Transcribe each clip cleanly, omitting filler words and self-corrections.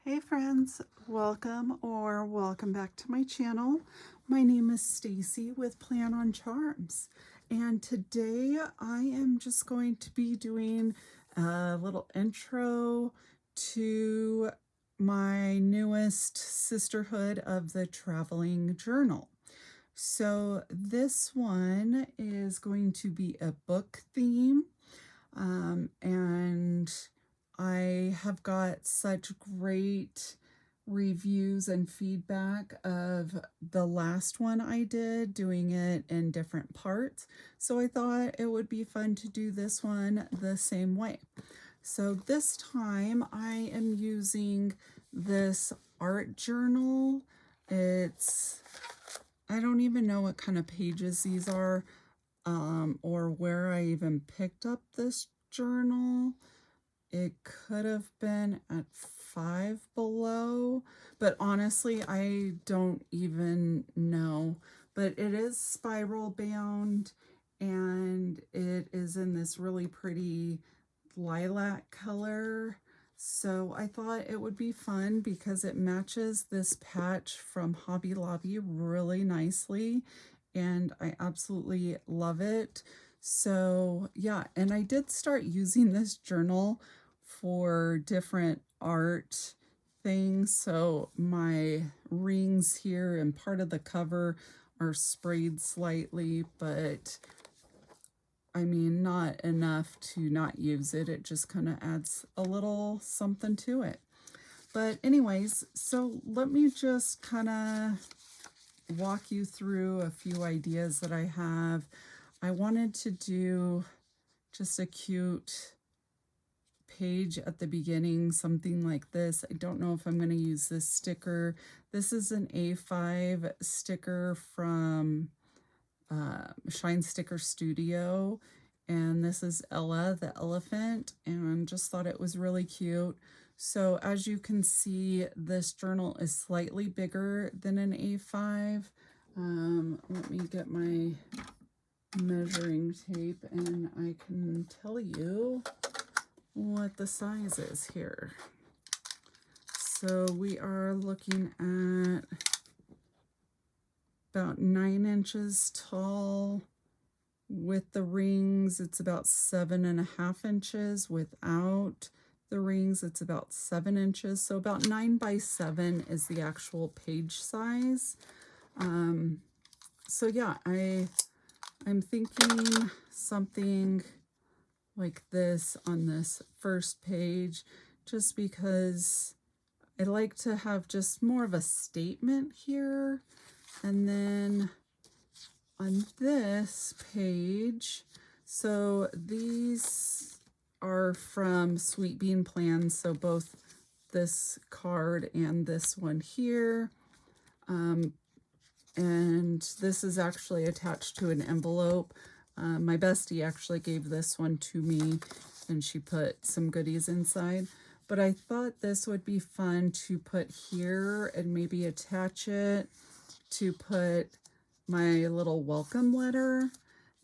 Hey friends, welcome back to my channel. My name is Stacy with Plan on Charms, and today I am just going to be doing a little intro to my newest Sisterhood of the Traveling Journal. So this one is going to be a book theme, and I have got such great reviews and feedback of the last one I did, doing it in different parts. So I thought it would be fun to do this one the same way. So this time I am using this art journal. I don't even know what kind of pages these are, or where I even picked up this journal. It could have been at Five Below, but honestly, I don't even know. But it is spiral bound, and it is in this really pretty lilac color. So I thought it would be fun because it matches this patch from Hobby Lobby really nicely, and I absolutely love it. So yeah, and I did start using this journal for different art things. So my rings here and part of the cover are sprayed slightly, but I mean, not enough to not use it. It just kind of adds a little something to it. But anyways, so let me just kind of walk you through a few ideas that I have. I wanted to do just a cute page at the beginning, something like this. I don't know if I'm going to use this sticker. This is an A5 sticker from Shine Sticker Studio, and this is Ella the elephant, and just thought it was really cute. So as you can see, this journal is slightly bigger than an A5. Let me get my measuring tape and I can tell you what the size is here. So we are looking at about 9 inches tall. With the rings, it's about 7.5 inches. Without the rings, it's about 7 inches. So about 9 by 7 is the actual page size. So yeah, I'm thinking something like this on this first page, just because I like to have just more of a statement here. And then on this page, so these are from Sweet Bean Plans, so both this card and this one here. And this is actually attached to an envelope. My bestie actually gave this one to me, and she put some goodies inside. But I thought this would be fun to put here and maybe attach it to put my little welcome letter.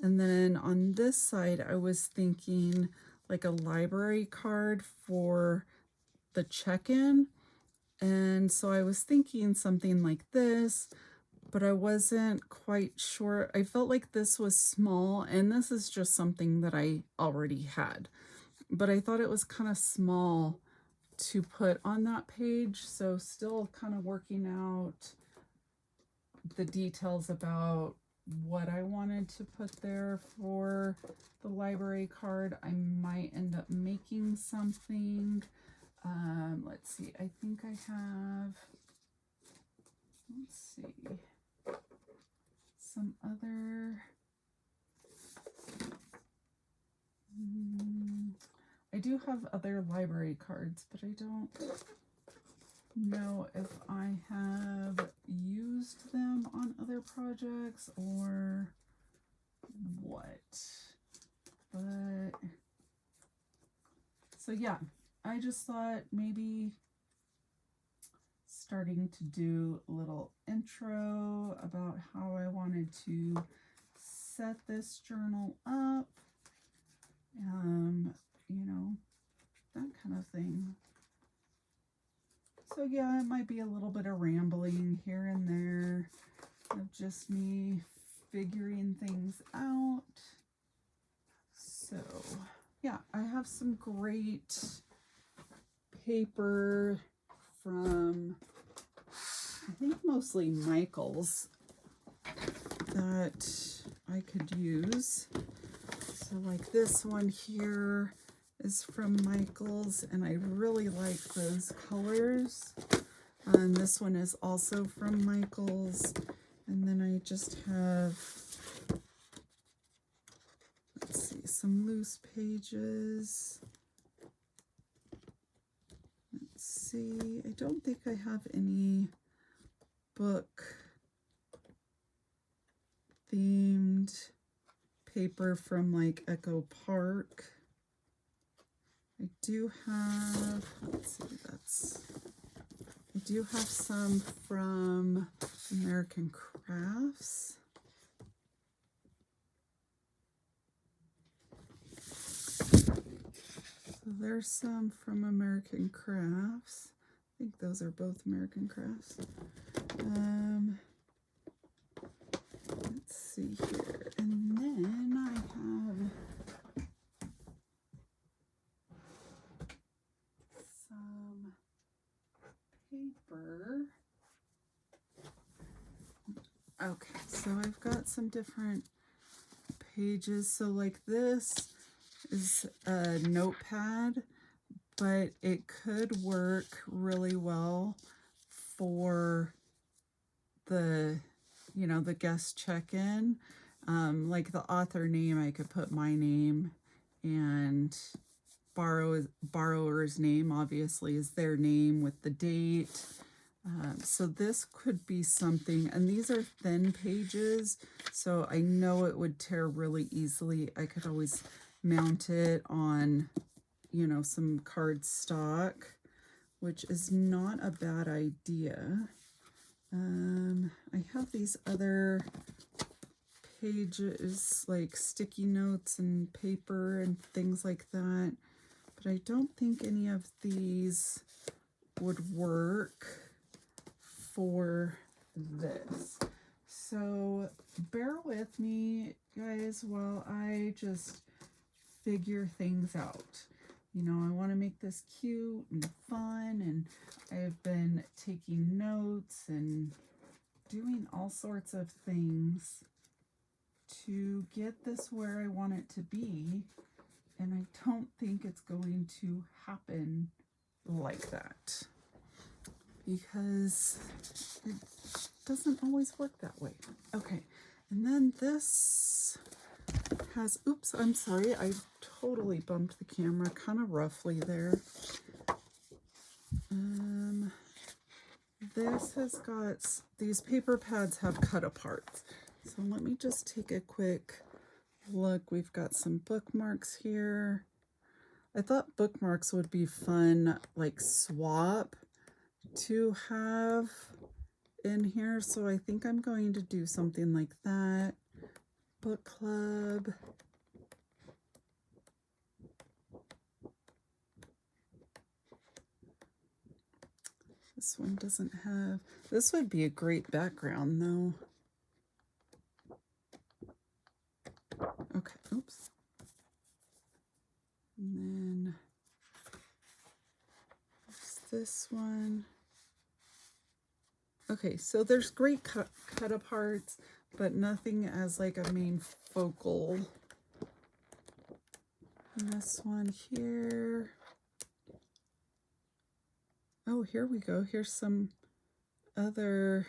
And then on this side, I was thinking like a library card for the check-in. And so I was thinking something like this, but I wasn't quite sure. I felt like this was small, and this is just something that I already had. But I thought it was kind of small to put on that page, so still kind of working out the details about what I wanted to put there for the library card. I might end up making something. Let's see, I think I have, let's see, some other, I do have other library cards, but I don't know if I have used them on other projects or what. But so yeah, I just thought maybe starting to do a little intro about how I wanted to set this journal up, you know, that kind of thing. So yeah, it might be a little bit of rambling here and there of just me figuring things out. So yeah, I have some great paper from, I think, mostly Michael's that I could use. So like this one here is from Michael's, and I really like those colors. And this one is also from Michael's. And then I just have, let's see, some loose pages. Let's see, I don't think I have any book themed paper from like Echo Park. I do have, let's see, I do have some from American Crafts. So there's some from American Crafts. I think those are both American Crafts. Let's see here. And then I have some paper. Okay, so I've got some different pages. So like this is a notepad, but it could work really well for the, you know, the guest check-in. Like the author name, I could put my name, and borrower's name obviously is their name with the date. So this could be something, and these are thin pages, so I know it would tear really easily. I could always mount it on, you know, some cardstock, which is not a bad idea. I have these other pages, like sticky notes and paper and things like that, but I don't think any of these would work for this. So bear with me, guys, while I just figure things out. You know, I want to make this cute and fun, and I've been taking notes and doing all sorts of things to get this where I want it to be, and I don't think it's going to happen like that, because it doesn't always work that way. Okay, and then this has, oops, I'm sorry, I totally bumped the camera kind of roughly there. This has got, these paper pads have cut apart. So let me just take a quick look. We've got some bookmarks here. I thought bookmarks would be fun, like swap to have in here. So I think I'm going to do something like that. Book club. This one doesn't have, this would be a great background though. Okay, oops. And then there's this one. Okay, so there's great cut aparts, but nothing as like a main focal. And this one here. Oh, here we go. Here's some other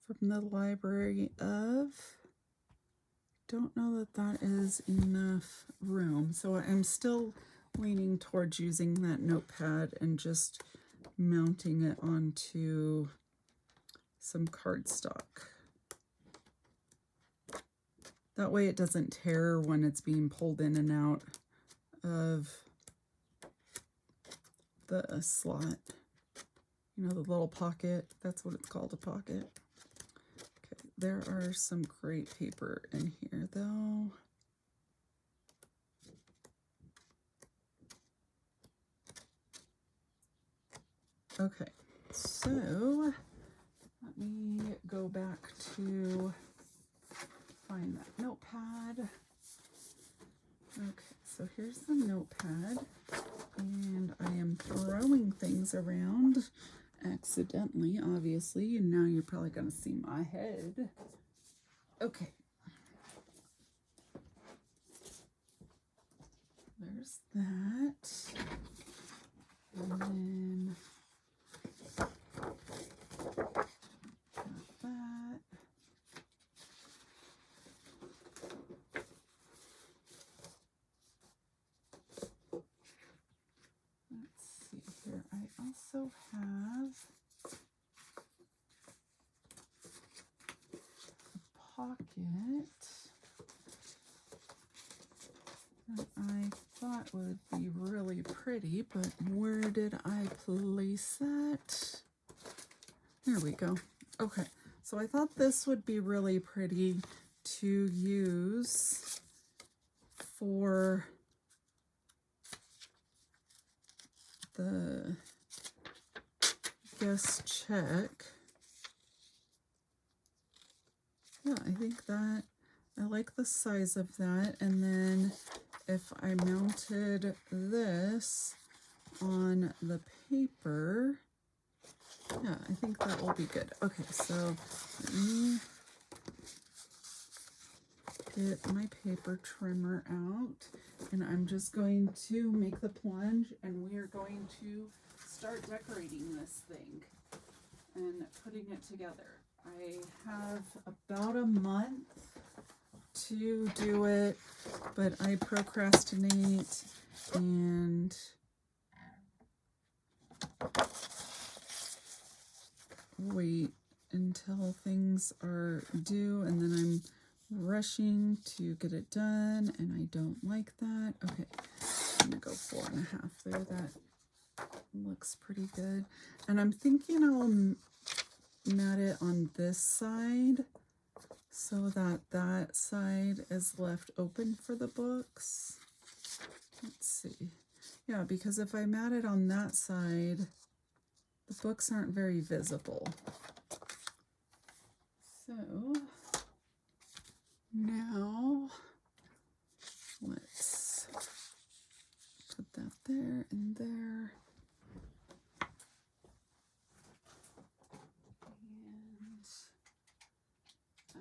from the library of. Don't know that that is enough room. So I'm still leaning towards using that notepad and just mounting it onto some cardstock. That way it doesn't tear when it's being pulled in and out of the slot. You know, the little pocket, that's what it's called, a pocket. Okay, there are some great paper in here though. Okay, so let me go back to find that notepad. Okay, so here's the notepad, and I am throwing things around accidentally, obviously, and now you're probably going to see my head. Okay. There's that. And then got that. Let's see here. I also have a pocket that I thought would be really pretty, but where did I place that? There we go. Okay, so I thought this would be really pretty to use for the guest check. Yeah, I think that I like the size of that. And then if I mounted this on the paper, yeah, I think that will be good. Okay, so let me get my paper trimmer out, and I'm just going to make the plunge, and we are going to start decorating this thing and putting it together. I have about a month to do it, but I procrastinate and wait until things are due, and then I'm rushing to get it done, and I don't like that. Okay, I'm gonna go 4.5 there. That looks pretty good. And I'm thinking I'll mat it on this side so that that side is left open for the books. Let's see. Yeah, because if I mat it on that side, the books aren't very visible. So now let's put that there and there.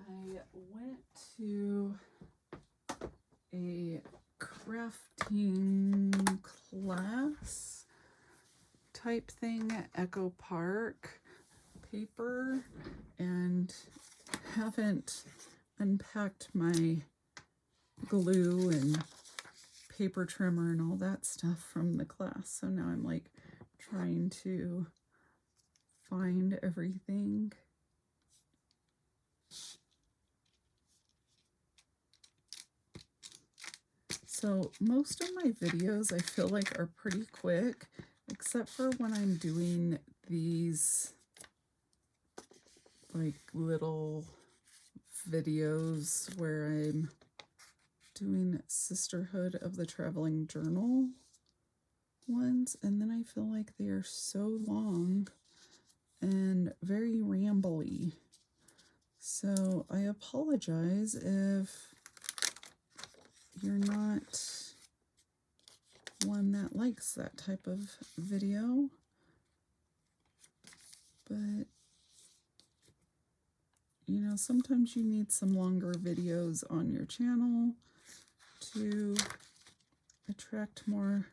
And I went to a crafting class type thing at Echo Park paper, and haven't unpacked my glue and paper trimmer and all that stuff from the class. So now I'm like trying to find everything. So most of my videos I feel like are pretty quick, except for when I'm doing these like little videos where I'm doing Sisterhood of the Traveling Journal ones, and then I feel like they are so long and very rambly. So I apologize if you're not one that likes that type of video, but you know, sometimes you need some longer videos on your channel to attract more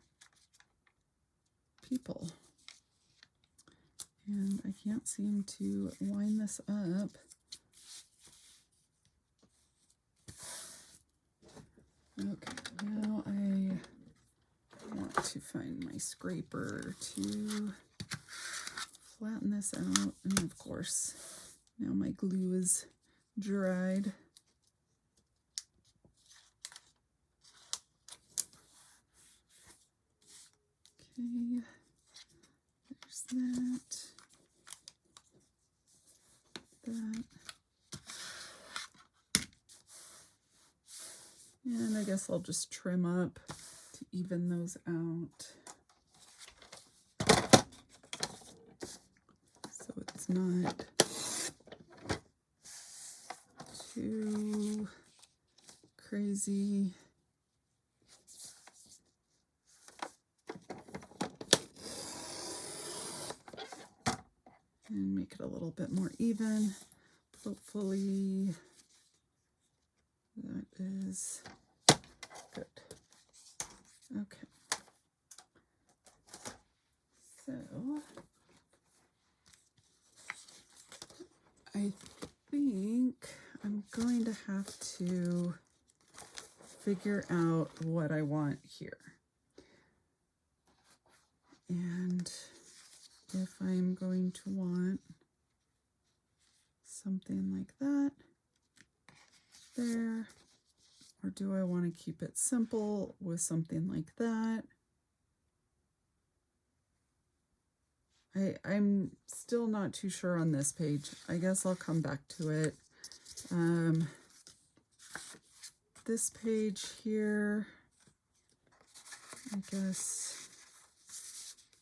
people. And I can't seem to line this up. Okay, now I want to find my scraper to flatten this out. And of course, now my glue is dried. Okay, there's that. That. And I guess I'll just trim up to even those out. not too crazy. And make it a little bit more even. Hopefully that is good. Okay. So I think I'm going to have to figure out what I want here. And if I'm going to want something like that there, or do I want to keep it simple with something like that? I'm still not too sure on this page. I guess I'll come back to it. This page here, I guess.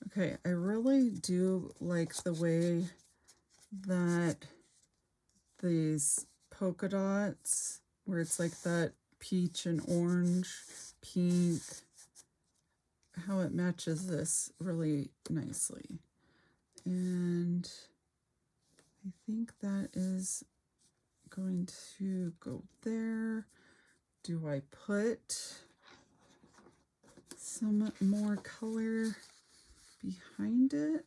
Okay, I really do like the way that these polka dots, where it's like that peach and orange, pink, how it matches this really nicely. And I think that is going to go there. Do I put some more color behind it?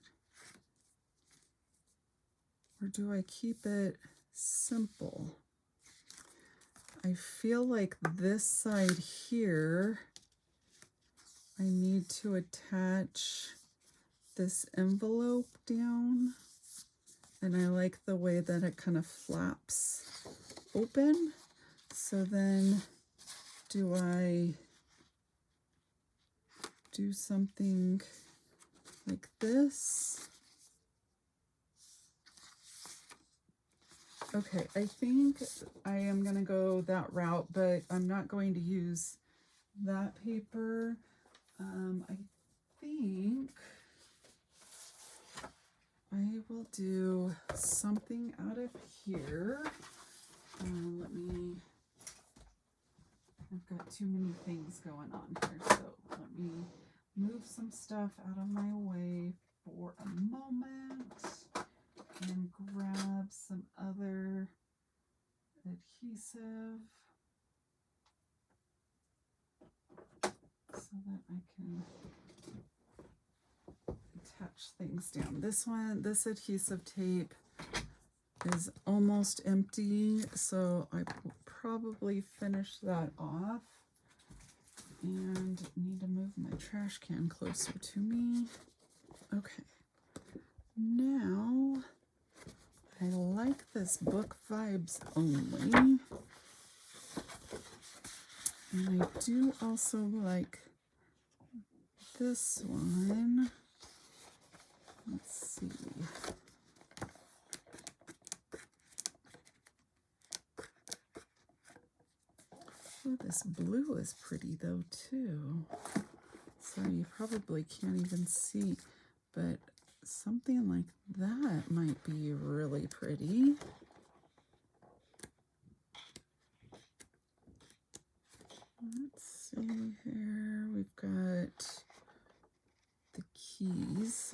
Or do I keep it simple? I feel like this side here, I need to attach this envelope down, and I like the way that it kind of flaps open. So then do I do something like this? Okay, I think I am going to go that route, but I'm not going to use that paper. I think I will do something out of here. I've got too many things going on here, so let me move some stuff out of my way for a moment and grab some other adhesive so that I can attach things down. This adhesive tape is almost empty, so I will probably finish that off and need to move my trash can closer to me. Okay, now I like this book vibes only, and I do also like this one. Let's see. Oh, this blue is pretty though too. So you probably can't even see, but something like that might be really pretty. Let's see here. We've got the keys.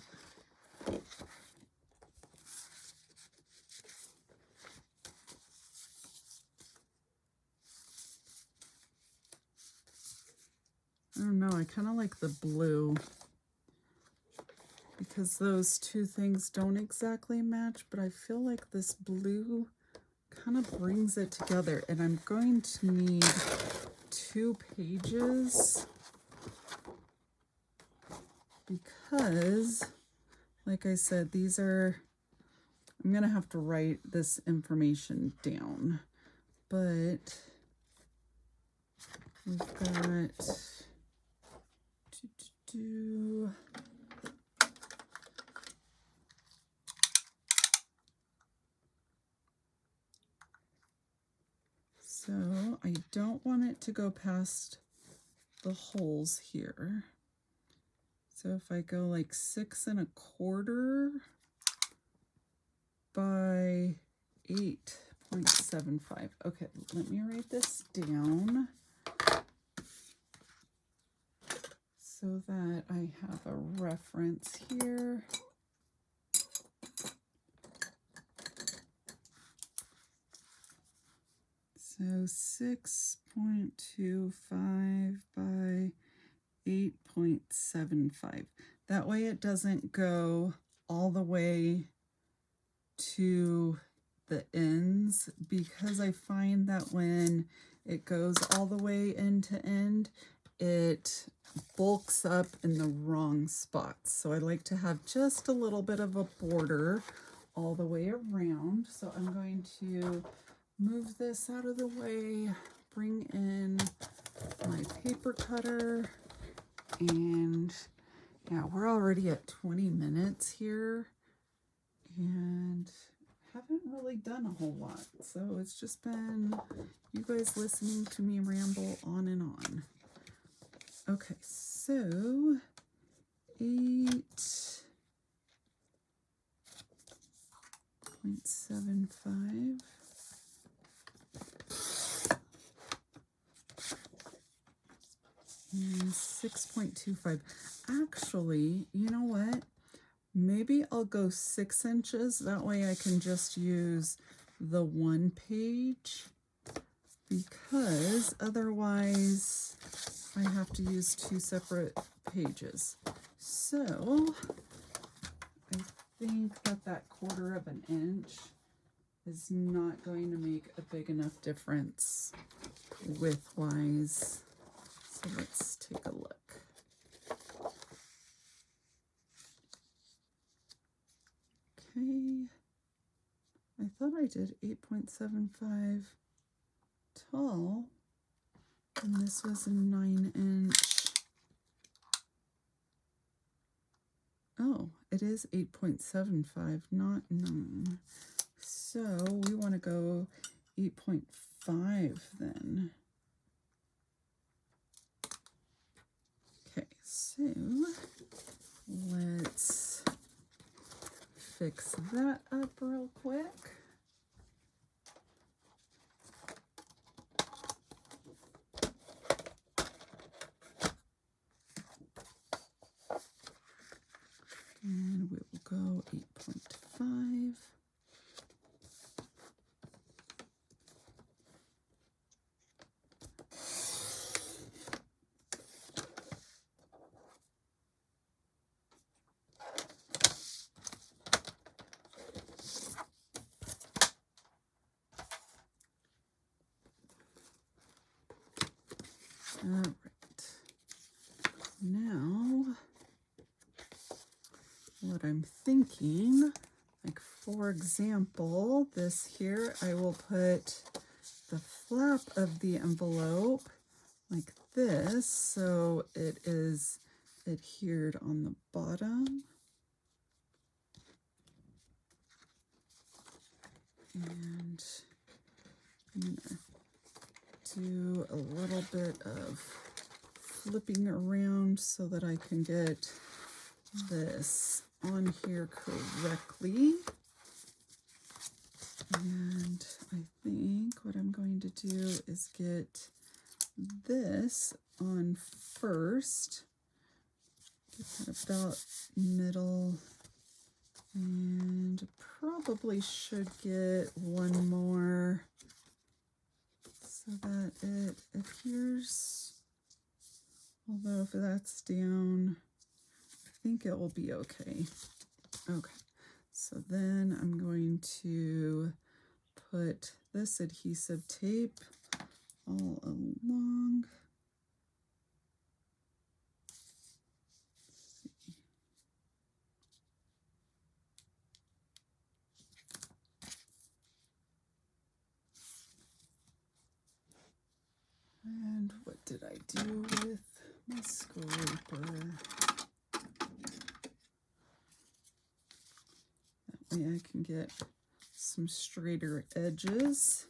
I don't know, I kind of like the blue because those two things don't exactly match, but I feel like this blue kind of brings it together, and I'm going to need 2 pages because, like I said, I'm going to have to write this information down, but we've got so I don't want it to go past the holes here. So if I go like 6 1/4, by 8.75. Okay, let me write this down so that I have a reference here. So 6.25 by 8.75. That way it doesn't go all the way to the ends, because I find that when it goes all the way end to end, it bulks up in the wrong spots. So I like to have just a little bit of a border all the way around. So I'm going to move this out of the way, bring in my paper cutter, and yeah, we're already at 20 minutes here and haven't really done a whole lot. So it's just been you guys listening to me ramble on and on. Okay, so 8.75 and 6.25. Actually, you know what? Maybe I'll go 6 inches. That way I can just use the one page, because otherwise I have to use 2 separate pages. So I think that 1/4 of an inch is not going to make a big enough difference width-wise. So let's take a look. Okay, I thought I did 8.75 tall, and this was a 9-inch. Oh, it is 8.75, not 9. So we want to go 8.5 then. Okay, so let's fix that up real quick. And we will go 8.5. All right. Now, what I'm thinking, like for example, this here, I will put the flap of the envelope like this, so it is adhered on the bottom. And I'm gonna do a little bit of flipping around so that I can get this on here correctly. And I think what I'm going to do is get this on first, get that about middle, and probably should get one more so that it adheres. Although if that's down, I think it will be okay. Okay, so then I'm going to put this adhesive tape all along. And what did I do with my scraper? That way I can get some straighter edges.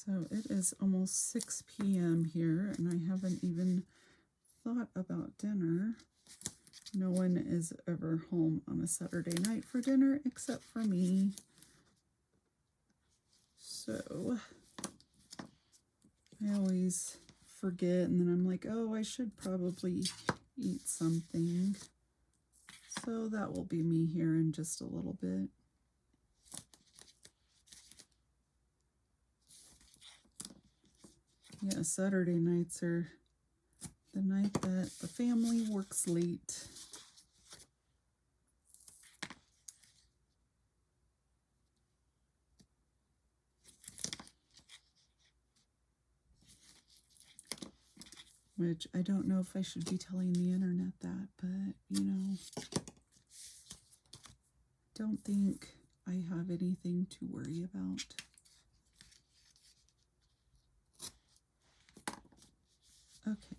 So it is almost 6 p.m. here, and I haven't even thought about dinner. No one is ever home on a Saturday night for dinner except for me. So I always forget, and then I'm like, oh, I should probably eat something. So that will be me here in just a little bit. Yeah, Saturday nights are the night that the family works late. Which I don't know if I should be telling the internet that, but you know, don't think I have anything to worry about. Okay.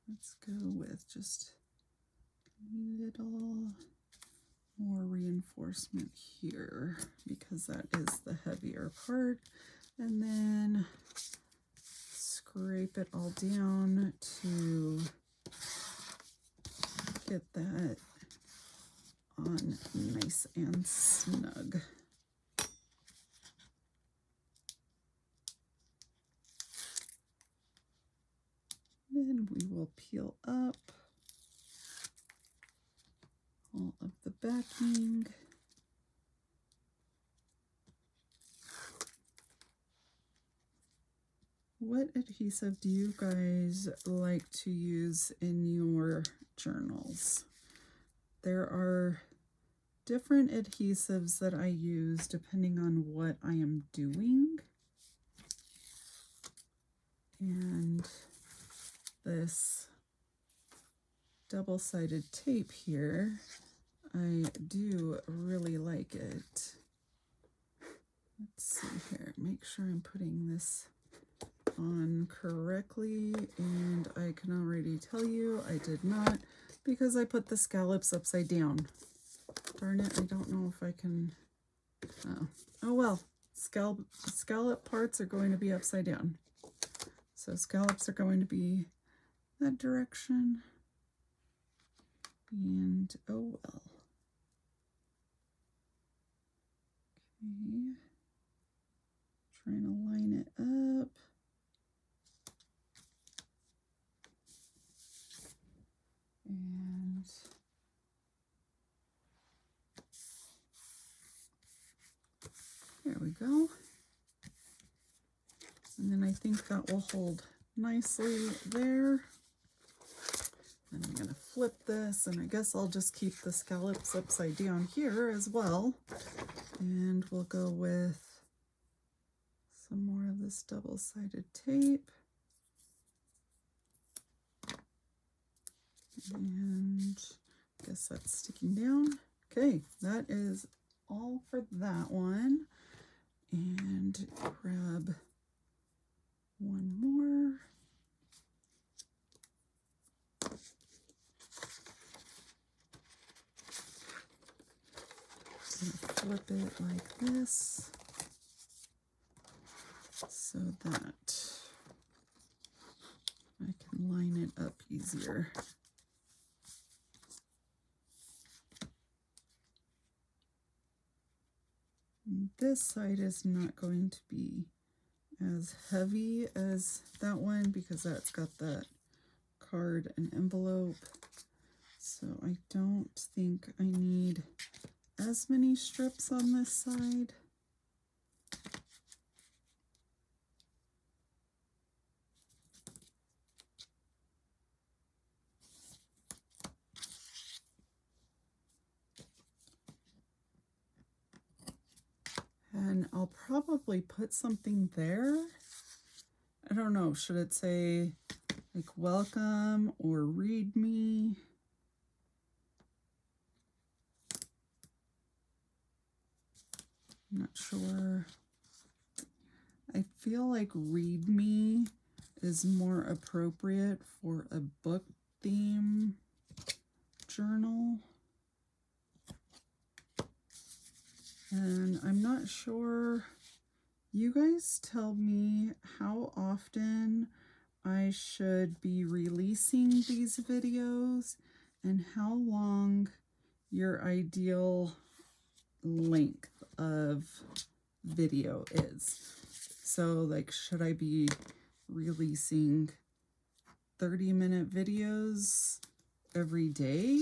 Let's go with just a little more reinforcement here because that is the heavier part. And then scrape it all down to get that on nice and snug. Then we will peel up all of the backing. What adhesive do you guys like to use in your journals? There are different adhesives that I use depending on what I am doing. And this double-sided tape here, I do really like it. Let's see here, make sure I'm putting this on correctly, and I can already tell you I did not because I put the scallops upside down. Darn it, I don't know if I can, oh well, scallop parts are going to be upside down. So scallops are going to be that direction, and oh well. Okay, trying to line it up. And there we go. And then I think that will hold nicely there. And I'm going to flip this, and I guess I'll just keep the scallops upside down here as well. And we'll go with some more of this double-sided tape. And I guess that's sticking down. Okay, that is all for that one. And grab one more. Flip it like this so that I can line it up easier. And this side is not going to be as heavy as that one because that's got that card and envelope. So I don't think I need as many strips on this side. And I'll probably put something there. I don't know, should it say like welcome or read me? I'm not sure. I feel like read me is more appropriate for a book theme journal. And I'm not sure, you guys tell me how often I should be releasing these videos and how long your ideal length of video is. So like, should I be releasing 30-minute videos every day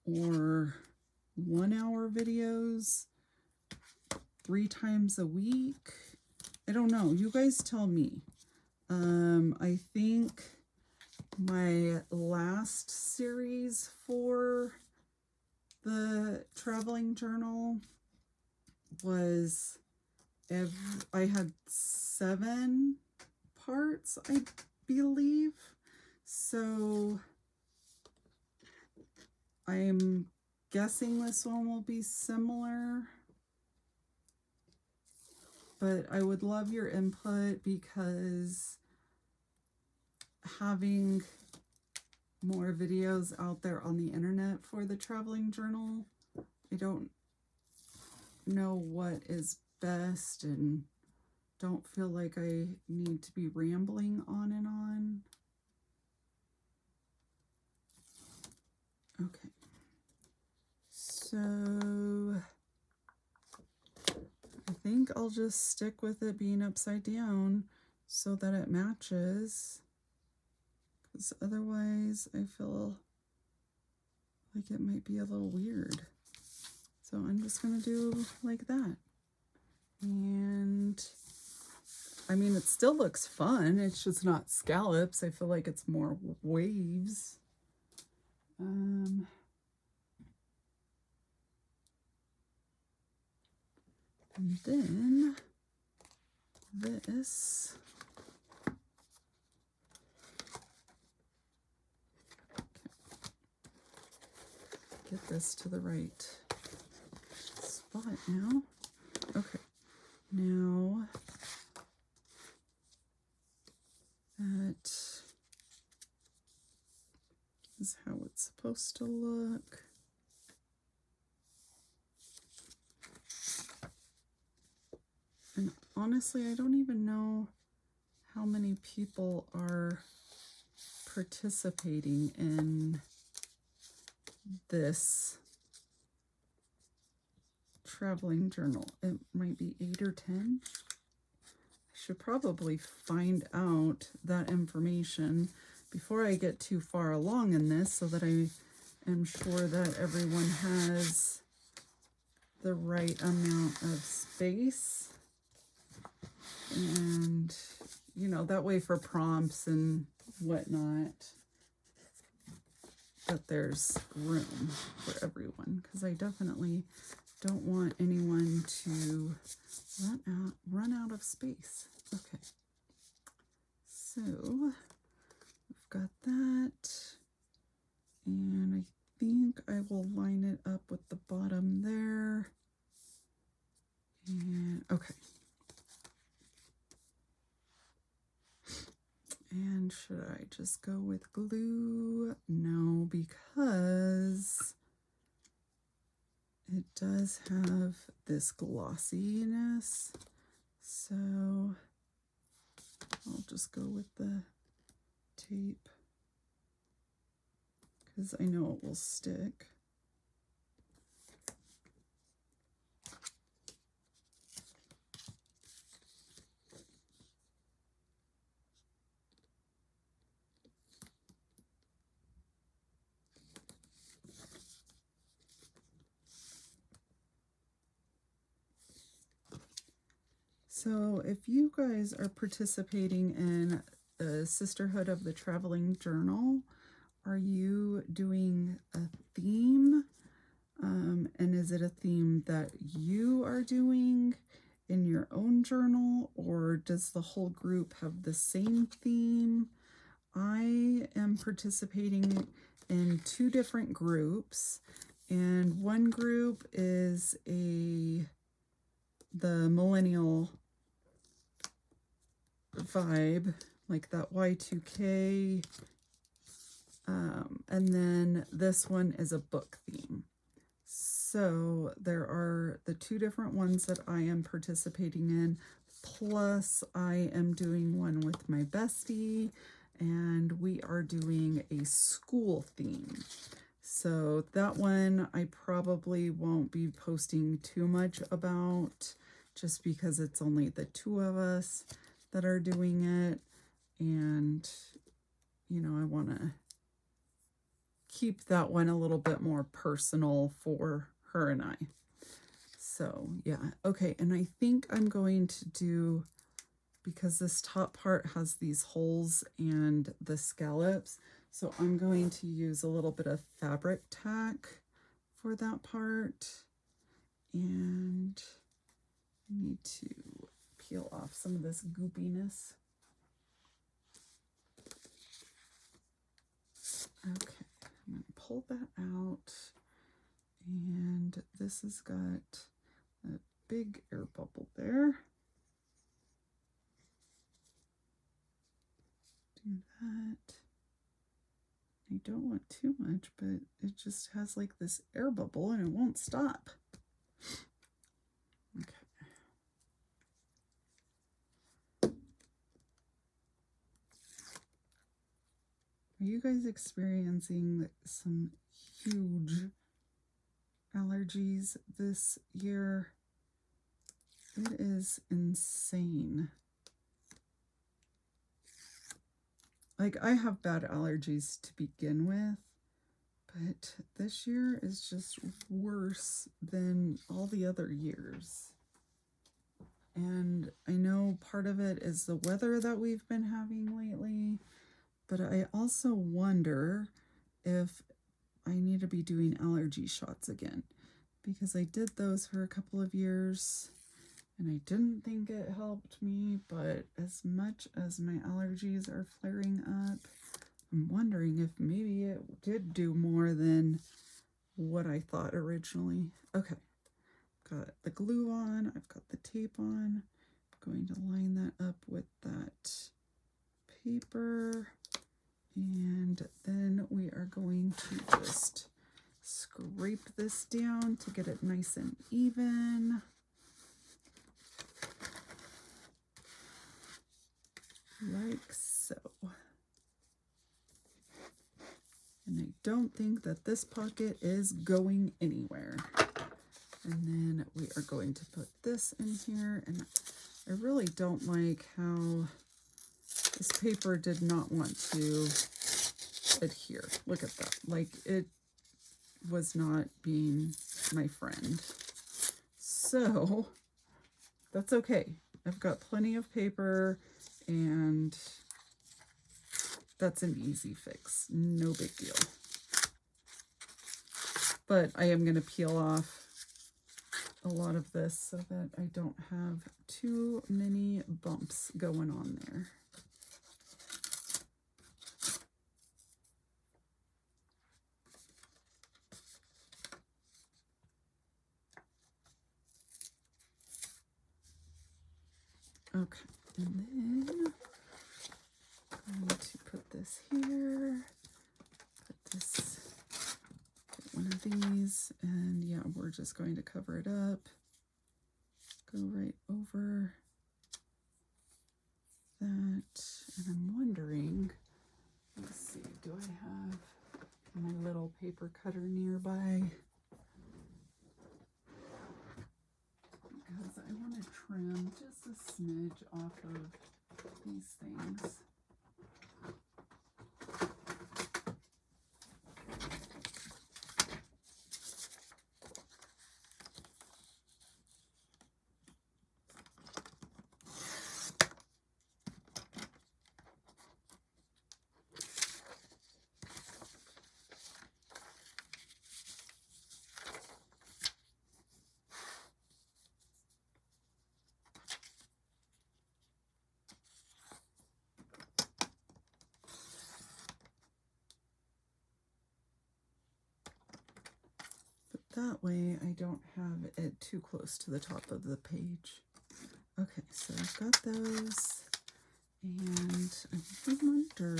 or 1-hour videos 3 times a week? I don't know. You guys tell me. I think my last series for the traveling journal was I had 7 parts, I believe. So I'm guessing this one will be similar. But I would love your input, because having more videos out there on the internet for the traveling journal, I don't know what is best and don't feel like I need to be rambling on and on. Okay, so I think I'll just stick with it being upside down so that it matches, because otherwise I feel like it might be a little weird. So I'm just going to do like that. And I mean, it still looks fun. It's just not scallops. I feel like it's more waves. And then this. Get this to the right spot now. Okay, now that is how it's supposed to look. And honestly, I don't even know how many people are participating in this traveling journal. It might be 8 or 10. I should probably find out that information before I get too far along in this, so that I am sure that everyone has the right amount of space. And, you know, that way for prompts and whatnot, that there's room for everyone, because I definitely don't want anyone to run out of space. Okay, so we've got that, and I think I will line it up with the bottom there. And okay. And should I just go with glue? No, because it does have this glossiness. So I'll just go with the tape, because I know it will stick. So if you guys are participating in the Sisterhood of the Traveling Journal, are you doing a theme? And is it a theme that you are doing in your own journal, or does the whole group have the same theme? I am participating in 2 different groups, and one group is the millennial vibe, like that Y2K, and then this one is a book theme. So there are the 2 different ones that I am participating in, plus I am doing one with my bestie, and we are doing a school theme. So that one I probably won't be posting too much about, just because it's only the 2 of us that are doing it, and you know, I want to keep that one a little bit more personal for her and I. So yeah, okay, and I think I'm going to do, because this top part has these holes and the scallops, so I'm going to use a little bit of fabric tack for that part. And I need to peel off some of this goopiness. Okay, I'm going to pull that out, and this has got a big air bubble there. Do that. I don't want too much, but it just has like this air bubble and it won't stop. Okay. Are you guys experiencing some huge allergies this year? It is insane. Like, I have bad allergies to begin with, but this year is just worse than all the other years. And I know part of it is the weather that we've been having lately, but I also wonder if I need to be doing allergy shots again, because I did those for a couple of years and I didn't think it helped me, but as much as my allergies are flaring up, I'm wondering if maybe it did do more than what I thought originally. Okay, got the glue on, I've got the tape on. I'm going to line that up with that paper, and then we are going to just scrape this down to get it nice and even. Like so. And I don't think that this pocket is going anywhere. And then we are going to put this in here, and I really don't like how this paper did not want to adhere. Look at that. Like, it was not being my friend. So that's okay. I've got plenty of paper, and that's an easy fix. No big deal. But I am going to peel off a lot of this so that I don't have too many bumps going on there. Okay, and then I'm going to put this here, put this, get one of these, and yeah, we're just going to cover it up, go right over that, and I'm wondering, let's see, do I have my little paper cutter nearby? Because I want to trim just a smidge off of these things. That way I don't have it too close to the top of the page. Okay, so I've got those, and I wonder,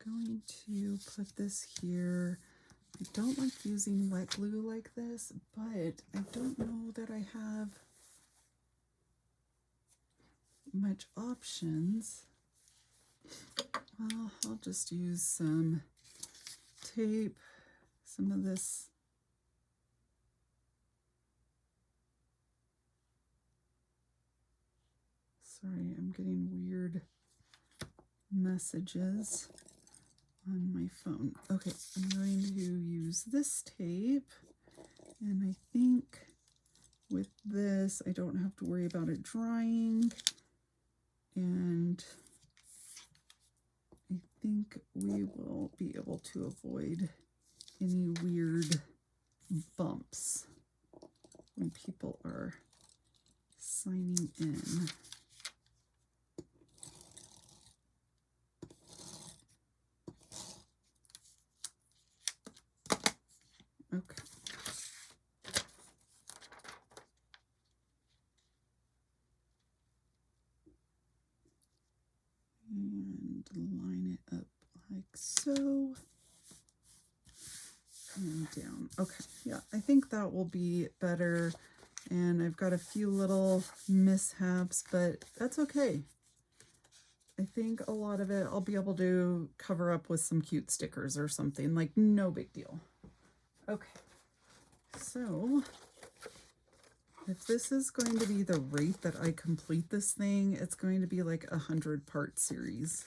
going to put this here. I don't like using wet glue like this, but I don't know that I have much options. Well, I'll just use some tape, some of this. Sorry, I'm getting weird messages on my phone. Okay, I'm going to use this tape, and I think with this I don't have to worry about it drying, and I think we will be able to avoid any weird bumps when people are signing in. Okay. And line it up like so. And down. Okay, yeah, I think that will be better. And I've got a few little mishaps, but that's okay. I think a lot of it I'll be able to cover up with some cute stickers or something, like no big deal. Okay, so if this is going to be the rate that I complete this thing, it's going to be like a 100-part series.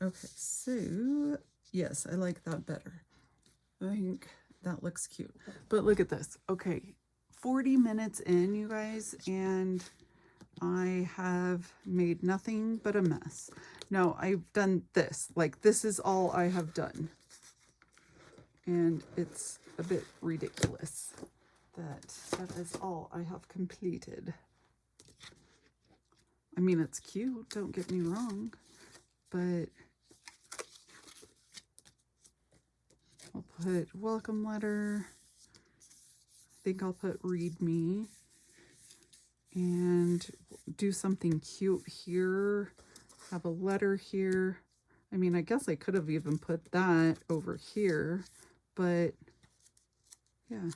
Okay, so yes, I like that better. I think that looks cute. But look at this. Okay, 40 minutes in, you guys, and I have made nothing but a mess. Now, I've done this. Like, this is all I have done. And it's a bit ridiculous that that is all I have completed. I mean, it's cute, don't get me wrong, but I'll put welcome letter. I think I'll put read me and do something cute here. Have a letter here. I mean, I guess I could have even put that over here, but yeah.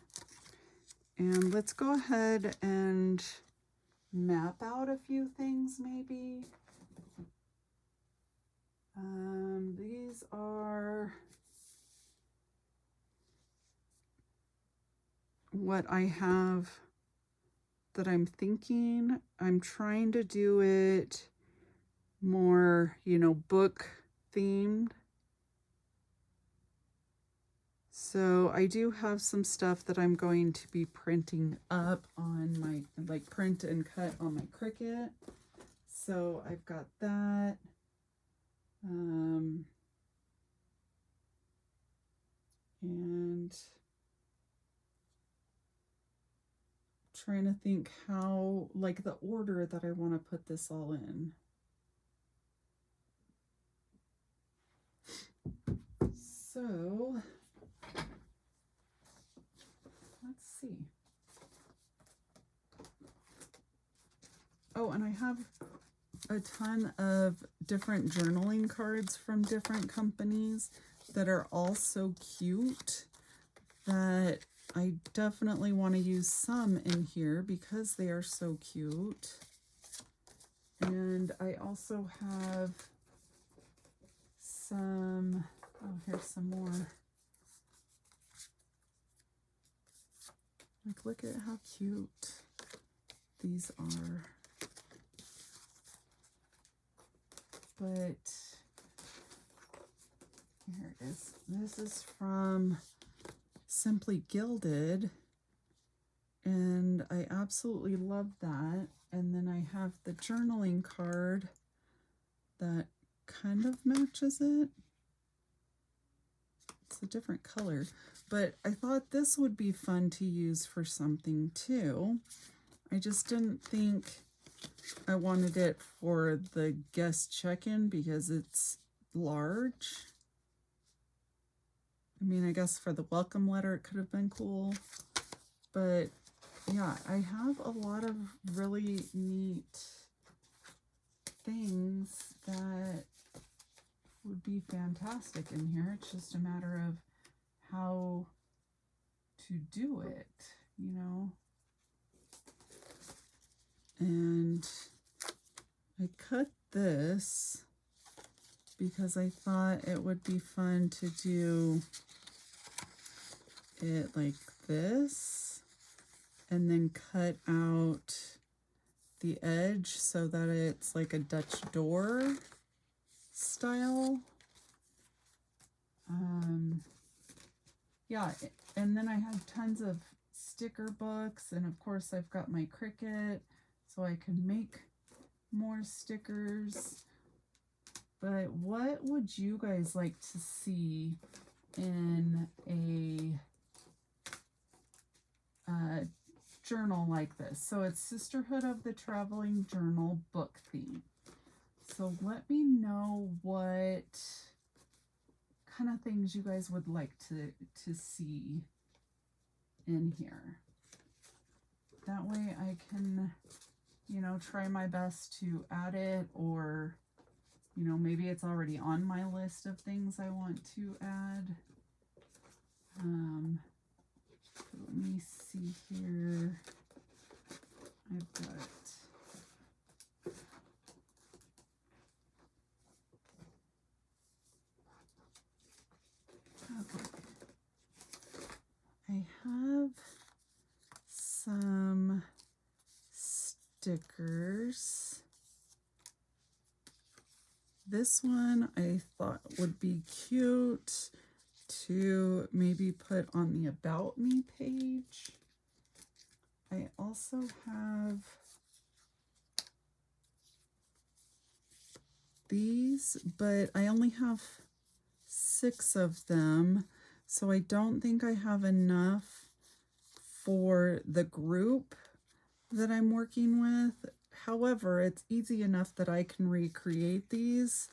And let's go ahead and map out a few things maybe. These are what I have that I'm thinking. I'm trying to do it more, you know, book themed. So I do have some stuff that I'm going to be printing up on my, like, print and cut on my Cricut. So I've got that. And trying to think how, like, the order that I want to put this all in. So let's see. Oh, and I have a ton of different journaling cards from different companies that are all so cute that I definitely want to use some in here because they are so cute. And I also have some, oh, here's some more. Like, look at how cute these are. But here it is. This is from Simply Gilded, and I absolutely love that. And then I have the journaling card that kind of matches it. It's a different color, but I thought this would be fun to use for something too. I just didn't think I wanted it for the guest check-in because it's large. I mean, I guess for the welcome letter it could have been cool, but yeah, I have a lot of really neat things that be fantastic in here. It's just a matter of how to do it, you know. And I cut this because I thought it would be fun to do it like this and then cut out the edge so that it's like a Dutch door style. Yeah, and then I have tons of sticker books, and of course I've got my Cricut so I can make more stickers. But what would you guys like to see in a journal like this? So it's Sisterhood of the Traveling Journal book theme. So let me know what kind of things you guys would like to see in here. That way I can, you know, try my best to add it, or, you know, maybe it's already on my list of things I want to add. Let me see here. I've got okay. I have some stickers. This one I thought would be cute to maybe put on the About Me page. I also have these, but I only have 6 of them, so I don't think I have enough for the group that I'm working with. However, it's easy enough that I can recreate these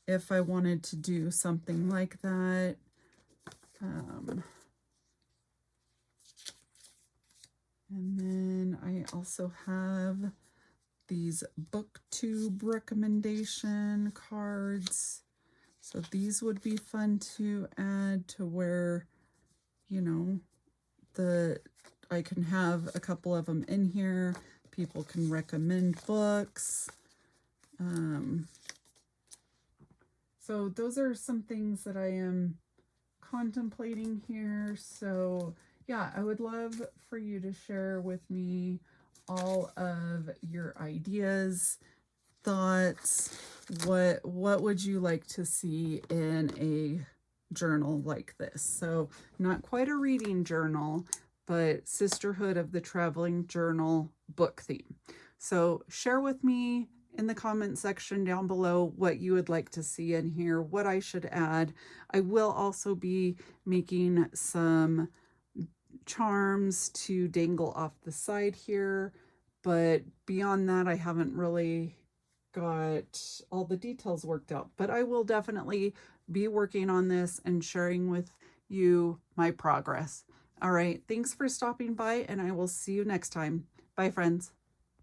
if I wanted to do something like that. And then I also have these booktube recommendation cards. So these would be fun to add to where, you know, I can have a couple of them in here. People can recommend books. So those are some things that I am contemplating here. So yeah, I would love for you to share with me all of your ideas, thoughts. What would you like to see in a journal like this? So not quite a reading journal, but Sisterhood of the Traveling Journal book theme. So share with me in the comment section down below what you would like to see in here, what I should add. I will also be making some charms to dangle off the side here, but beyond that I haven't really got all the details worked out. But I will definitely be working on this and sharing with you my progress. All right, thanks for stopping by, and I will see you next time. Bye, friends.